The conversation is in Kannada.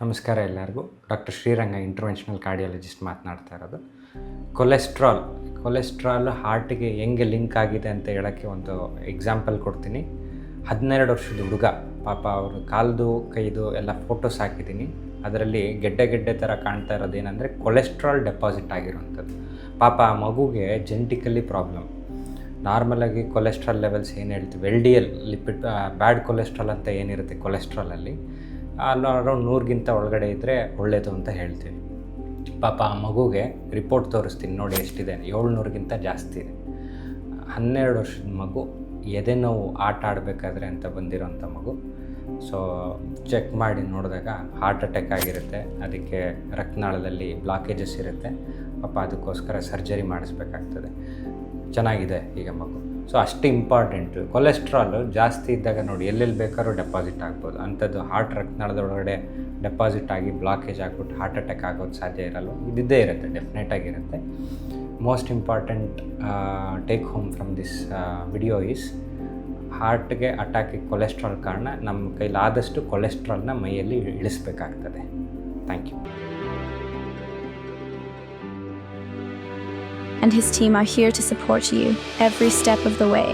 ನಮಸ್ಕಾರ ಎಲ್ಲರಿಗೂ. ಡಾಕ್ಟರ್ ಶ್ರೀರಂಗ, ಇಂಟರ್ವೆನ್ಷನಲ್ ಕಾರ್ಡಿಯಾಲಜಿಸ್ಟ್ ಮಾತನಾಡ್ತಾ ಇರೋದು. ಕೊಲೆಸ್ಟ್ರಾಲ್ ಹಾರ್ಟಿಗೆ ಹೆಂಗೆ ಲಿಂಕ್ ಆಗಿದೆ ಅಂತ ಹೇಳೋಕ್ಕೆ ಒಂದು ಎಕ್ಸಾಂಪಲ್ ಕೊಡ್ತೀನಿ. 12 ವರ್ಷದ ಹುಡುಗ, ಪಾಪ ಅವರು ಕಾಲ್ದು ಕೈದು ಎಲ್ಲ ಫೋಟೋಸ್ ಹಾಕಿದ್ದೀನಿ. ಅದರಲ್ಲಿ ಗೆಡ್ಡೆ ಥರ ಕಾಣ್ತಾ ಇರೋದು ಏನಂದರೆ ಕೊಲೆಸ್ಟ್ರಾಲ್ ಡೆಪಾಸಿಟ್ ಆಗಿರುವಂಥದ್ದು. ಪಾಪ ಆ ಮಗುಗೆ ಜೆನೆಟಿಕಲಿ ಪ್ರಾಬ್ಲಮ್. ನಾರ್ಮಲಾಗಿ ಕೊಲೆಸ್ಟ್ರಾಲ್ ಲೆವೆಲ್ಸ್ ಏನು ಹೇಳ್ತೀವಿ, LDL ಲಿಪಿಡ್ ಬ್ಯಾಡ್ ಕೊಲೆಸ್ಟ್ರಾಲ್ ಅಂತ ಏನಿರುತ್ತೆ ಕೊಲೆಸ್ಟ್ರಾಲಲ್ಲಿ, ಅರೌಂಡ್ 100ಗಿಂತ ಒಳಗಡೆ ಇದ್ದರೆ ಒಳ್ಳೆಯದು ಅಂತ ಹೇಳ್ತೀವಿ. ಪಾಪ ಆ ಮಗುಗೆ ರಿಪೋರ್ಟ್ ತೋರಿಸ್ತೀನಿ ನೋಡಿ ಎಷ್ಟಿದೆ, 700ಗಿಂತ ಜಾಸ್ತಿ ಇದೆ. 12 ವರ್ಷದ ಮಗು, ಎದೆ ನೋವು ಆಟ ಆಡಬೇಕಾದ್ರೆ ಅಂತ ಬಂದಿರೋಂಥ ಮಗು. ಸೊ ಚೆಕ್ ಮಾಡಿ ನೋಡಿದಾಗ ಹಾರ್ಟ್ ಅಟ್ಯಾಕ್ ಆಗಿರುತ್ತೆ, ಅದಕ್ಕೆ ರಕ್ತನಾಳದಲ್ಲಿ ಬ್ಲಾಕೇಜಸ್ ಇರುತ್ತೆ. ಪಾಪ ಅದಕ್ಕೋಸ್ಕರ ಸರ್ಜರಿ ಮಾಡಿಸ್ಬೇಕಾಗ್ತದೆ. ಚೆನ್ನಾಗಿದೆ ಈಗ ಮಗು. ಸೊ ಅಷ್ಟು ಇಂಪಾರ್ಟೆಂಟು. ಕೊಲೆಸ್ಟ್ರಾಲು ಜಾಸ್ತಿ ಇದ್ದಾಗ ನೋಡಿ ಎಲ್ಲೆಲ್ಲಿ ಬೇಕಾದ್ರೂ ಡೆಪಾಸಿಟ್ ಆಗ್ಬೋದು. ಅಂಥದ್ದು ಹಾರ್ಟ್ ರಕ್ತನಾಳದೊಳಗಡೆ ಡೆಪಾಸಿಟ್ ಆಗಿ ಬ್ಲಾಕೇಜ್ ಆಗಿಬಿಟ್ಟು ಹಾರ್ಟ್ ಅಟ್ಯಾಕ್ ಆಗೋದು ಸಾಧ್ಯ ಇರಲ್ಲ. ಇದ್ದೇ ಇರುತ್ತೆ, ಡೆಫಿನೆಟಾಗಿರುತ್ತೆ. Most important take home from this video is, ಹಾರ್ಟ್ಗೆ ಅಟ್ಯಾಕಿಗೆ ಕೊಲೆಸ್ಟ್ರಾಲ್ ಕಾರಣ. ನಮ್ಮ ಕೈಲಾದಷ್ಟು ಕೊಲೆಸ್ಟ್ರಾಲ್ನ ಮೈಯಲ್ಲಿ ಇಳಿಸ್ಬೇಕಾಗ್ತದೆ. Thank you. And his team are here to support you every step of the way.